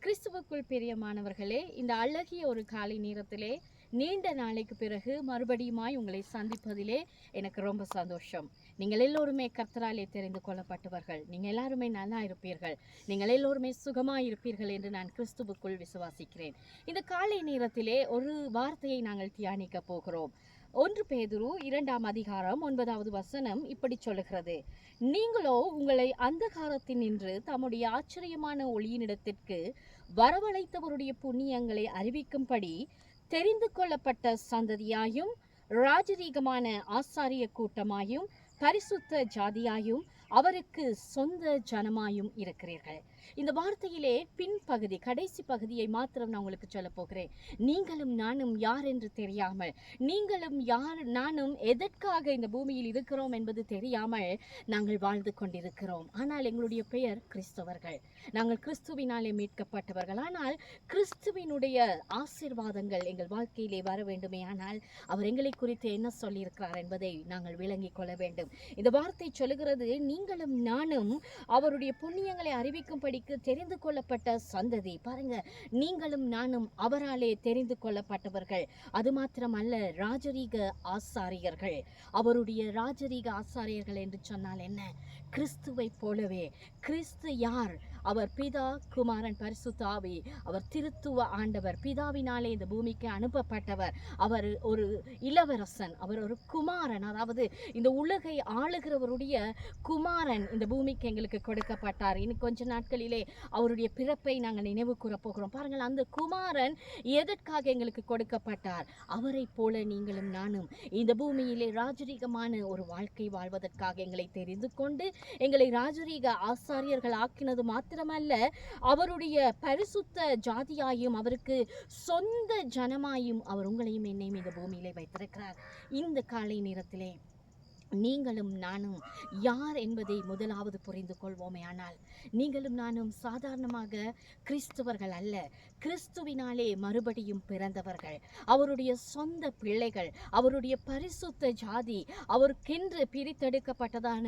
கிறிஸ்துவுக்குள் பிரியமானவர்களே, இந்த அழகிய ஒரு காலை நேரத்திலே நீண்ட நாளைக்கு பிறகு மறுபடியுமாய் உங்களை சந்திப்பதிலே எனக்கு ரொம்ப சந்தோஷம். நீங்கள் எல்லோருமே கர்த்தராலே தெரிந்து கொள்ளப்பட்டவர்கள். நீங்கள் எல்லாருமே நல்லா இருப்பீர்கள். நீங்கள் எல்லோருமே சுகமாய் இருப்பீர்கள் என்று நான் கிறிஸ்துவுக்குள் விசுவாசிக்கிறேன். இந்த காலை நேரத்திலே ஒரு வார்த்தையை நாங்கள் தியானிக்க போகிறோம். 1 பேதுரு 2ஆம் அதிகாரம் 9வது வசனம் இப்படி சொல்லுகிறது: நீங்களோ உங்களை அந்தகாரத்தினின்று தம்முடைய ஆச்சரியமான ஒளியினிடத்திற்கு வரவழைத்தவருடைய புண்ணியங்களை அறிவிக்கும்படி தெரிந்து கொள்ளப்பட்ட சந்ததியாயும் ராஜரீகமான ஆசாரிய கூட்டமாயும் பரிசுத்த ஜாதியாயும் அவருக்கு சொந்த ஜனமாயும் இருக்கிறீர்கள். இந்த வார்த்தையிலே பின்பகுதி, கடைசி பகுதியை மாத்திரம் நான் உங்களுக்கு சொல்ல போகிறேன். நீங்களும் நானும் யார் என்று தெரியாமல், நீங்களும் யார் நானும் எதற்காக இந்த பூமியில் இருக்கிறோம் என்பது தெரியாமல் நாங்கள் வாழ்ந்து கொண்டிருக்கிறோம். ஆனால் எங்களுடைய பெயர் கிறிஸ்தவர்கள். நாங்கள் கிறிஸ்துவினாலே மீட்கப்பட்டவர்கள். ஆனால் கிறிஸ்துவினுடைய ஆசீர்வாதங்கள் எங்கள் வாழ்க்கையிலே வர வேண்டுமே, ஆனால் அவர் எங்களை குறித்து என்ன சொல்லியிருக்கிறார் என்பதை நாங்கள் விளங்கிக் கொள்ள வேண்டும். இந்த வார்த்தை சொல்லுகிறது, நீங்களும் நானும் அவருடைய புண்ணியங்களை அறிவிக்கும்படிக்கு தெரிந்து கொள்ளப்பட்ட சந்ததி. பாருங்க, நீங்களும் நானும் அவராலே தெரிந்து கொள்ளப்பட்டவர்கள். அது மாத்திரமல்ல, ராஜரீக ஆசாரியர்கள். அவருடைய ராஜரீக ஆசாரியர்கள் என்று சொன்னால் என்ன? கிறிஸ்துவை போலவே. கிறிஸ்து யார்? அவர் பிதா, குமாரன், பரிசுத்த ஆவி. அவர் திருத்துவ ஆண்டவர். பிதாவினாலே இந்த பூமிக்கு அனுப்பப்பட்டவர். அவர் ஒரு இளவரசன், அவர் ஒரு குமாரன். அதாவது இந்த உலகை ஆளுகிறவருடைய குமாரன் இந்த பூமிக்கு எங்களுக்கு கொடுக்கப்பட்டார். இன்னும் கொஞ்ச நாட்களிலே அவருடைய பிறப்பை நாங்கள் நினைவு கூற போகிறோம். பாருங்கள், அந்த குமாரன் எதற்காக எங்களுக்கு கொடுக்கப்பட்டார்? அவரை போல நீங்களும் நானும் இந்த பூமியிலே ராஜரீகமான ஒரு வாழ்க்கை வாழ்வதற்காக எங்களை தெரிந்து கொண்டு எங்களை ராஜரீக ஆசாரியர்கள் ஆக்கினது மாத்திரமல்ல, அவருடைய பரிசுத்த ஜாதியாயும் அவருக்கு சொந்த ஜனமாயும் அவர் உங்களையும் என்னையும் இந்த பூமியிலே வைத்திருக்கிறார். இந்த காலை நேரத்திலே நீங்களும் நானும் யார் என்பதை முதலாவது புரிந்து கொள்வோமே. ஆனால் நீங்களும் நானும் சாதாரணமாக கிறிஸ்தவர்கள் அல்ல. கிறிஸ்துவினாலே மறுபடியும் பிறந்தவர்கள், அவருடைய சொந்த பிள்ளைகள், அவருடைய பரிசுத்த ஜாதி, அவருக்கென்று பிரித்தெடுக்கப்பட்டதான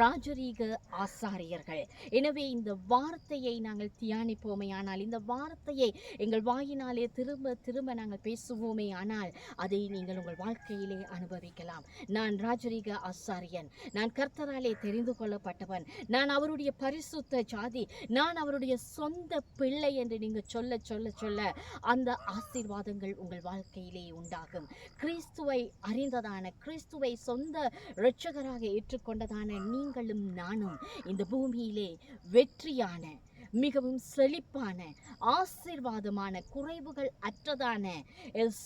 ராஜரீக ஆசாரியர்கள். எனவே இந்த வார்த்தையை நாங்கள் தியானிப்போமே, ஆனால் இந்த வார்த்தையை எங்கள் வாயினாலே திரும்ப திரும்ப நாங்கள் பேசுவோமே, ஆனால் அதை நீங்கள் உங்கள் வாழ்க்கையிலே அனுபவிக்கலாம். நான் ராஜரீக ஆசாரியன், நான் கர்த்தராலே தெரிந்து கொள்ளப்பட்டவன், நான் அவருடைய பரிசுத்த ஜாதி, நான் அவருடைய சொந்த பிள்ளை என்று நீங்க சொல்ல சொல்ல சொல்ல அந்த ஆசீர்வாதங்கள் உங்கள் வாழ்க்கையிலே உண்டாகும். கிறிஸ்துவை அறிந்ததான, கிறிஸ்துவை சொந்த இரட்சகராக ஏற்றுக்கொண்டதான நீங்களும் நானும் இந்த பூமியிலே வெற்றியான, மிகவும் செழிப்பான, ஆசீர்வாதமான, குறைவுகள் அற்றதான,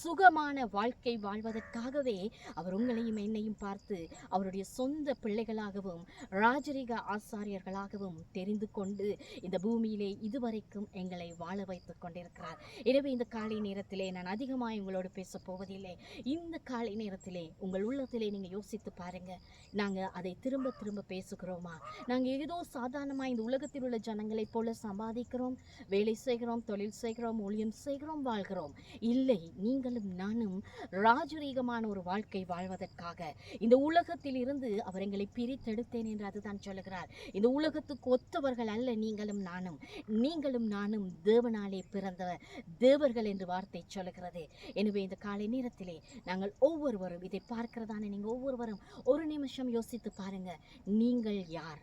சுகமான வாழ்க்கை வாழ்வதற்காகவே அவர் உங்களையும் என்னையும் பார்த்து அவருடைய சொந்த பிள்ளைகளாகவும் ராஜரீக ஆசாரியர்களாகவும் தெரிந்து கொண்டு இந்த பூமியிலே இதுவரைக்கும் எங்களை வாழ வைத்துக் கொண்டிருக்கிறார். எனவே இந்த காலை நேரத்திலே நான் அதிகமாக உங்களோடு பேச போவதில்லை. இந்த காலை நேரத்திலே உங்கள் உள்ளத்திலே நீங்கள் யோசித்து பாருங்க, நாங்கள் அதை திரும்ப திரும்ப பேசுகிறோமா? நாங்கள் ஏதோ சாதாரணமாக இந்த உலகத்தில் உள்ள ஜனங்களை போல சம்பாதிக்கிறோம், வேலை செய்கிறோம், தொழில் செய்கிறோம், ஊழியம் செய்கிறோம், வாழ்கிறோம். இல்லை, நீங்களும் நானும் ராஜரீகமான ஒரு வாழ்க்கை வாழ்வதற்காக இந்த உலகத்தில் இருந்து அவர் எங்களை பிரித்தெடுத்தேன் என்று அதுதான் சொல்லுகிறார். இந்த உலகத்துக்கு ஒத்தவர்கள் அல்ல நீங்களும் நானும். நீங்களும் நானும் தேவனாலே பிறந்த தேவர்கள் என்று வார்த்தை சொல்லுகிறது. எனவே இந்த காலை நேரத்திலே நாங்கள் ஒவ்வொருவரும் இதை பார்க்கிறதான நீங்க ஒவ்வொருவரும் ஒரு நிமிஷம் யோசித்து பாருங்க, நீங்கள் யார்?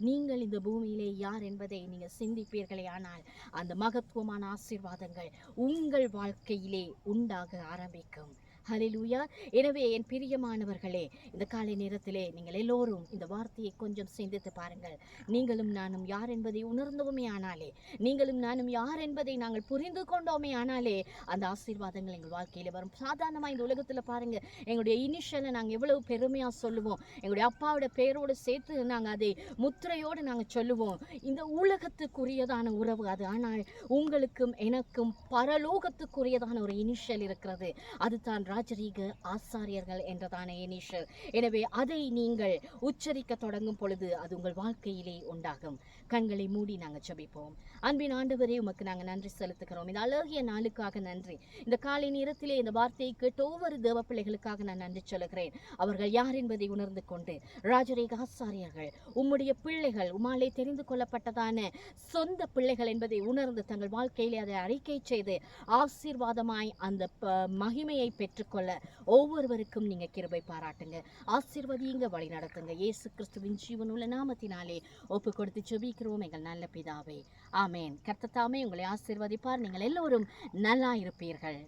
நீங்கள் இந்த பூமியிலே யார் என்பதை நீங்கள் சிந்திப்பீர்களே, ஆனால் அந்த மகத்துவமான ஆசீர்வாதங்கள் உங்கள் வாழ்க்கையிலே உண்டாக ஆரம்பிக்கும். ஹல்லேலூயா. எனவே என் பிரியமானவர்களே, இந்த காலை நேரத்திலே நீங்கள் எல்லோரும் இந்த வார்த்தையை கொஞ்சம் சிந்தித்து பாருங்கள். நீங்களும் நானும் யார் என்பதை உணர்ந்தோமே ஆனாலே, நீங்களும் நானும் யார் என்பதை நாங்கள் புரிந்து கொண்டோமே ஆனாலே அந்த ஆசீர்வாதங்கள் எங்கள் வாழ்க்கையில் வரும். சாதாரணமாக இந்த உலகத்தில் பாருங்க, எங்களுடைய இனிஷியலை நாங்கள் எவ்வளவு பெருமையாக சொல்லுவோம். எங்களுடைய அப்பாவோட பெயரோடு சேர்த்து நாங்கள் அதை முத்திரையோடு நாங்கள் சொல்லுவோம். இந்த உலகத்துக்குரியதான உறவு அது. ஆனால் உங்களுக்கும் எனக்கும் பரலோகத்துக்குரியதான ஒரு இனிஷியல் இருக்கிறது. அதுதான் ராஜரீக ஆசாரியர்கள் என்றதான இனிஷியல். எனவே அதை நீங்கள் உச்சரிக்க தொடங்கும் பொழுது அது உங்கள் வாழ்க்கையிலே உண்டாகும். கண்களை மூடி நாங்கள் ஜெபிப்போம். அன்பின் ஆண்டவரே, உமக்கு நாங்கள் நன்றி செலுத்துகிறோம். இந்த அழகிய நாளுக்காக நன்றி. இந்த காலை நேரத்திலே இந்த வார்த்தையை கேட்டு ஒவ்வொரு தேவ பிள்ளைகளுக்காக நான் நன்றி சொல்லுகிறேன். அவர்கள் யார் என்பதை உணர்ந்து கொண்டு ராஜரீக ஆசாரியர்கள், உம்முடைய பிள்ளைகள், உம்மாலே தெரிந்து கொள்ளப்பட்டதான சொந்த பிள்ளைகள் என்பதை உணர்ந்து தங்கள் வாழ்க்கையிலே அதை அறிக்கை செய்து ஆசீர்வாதமாய் அந்த மகிமையை பெற்றுக்கொள்ள ஒவ்வொருவருக்கும் நீங்க கிருபை பாராட்டுங்க. ஆசீர்வதிங்க, வழி நடத்துங்க. இயேசு கிறிஸ்துவின் ஜீவனுள்ள நாமத்தினாலே ஒப்பு கொடுத்து ஜெபிக்கிறோம் எங்கள் நல்ல பிதாவே. ஆமேன். கர்த்தர் தாமே உங்களை ஆசீர்வதிப்பார். நீங்கள் எல்லோரும் நல்லா இருப்பீர்கள்.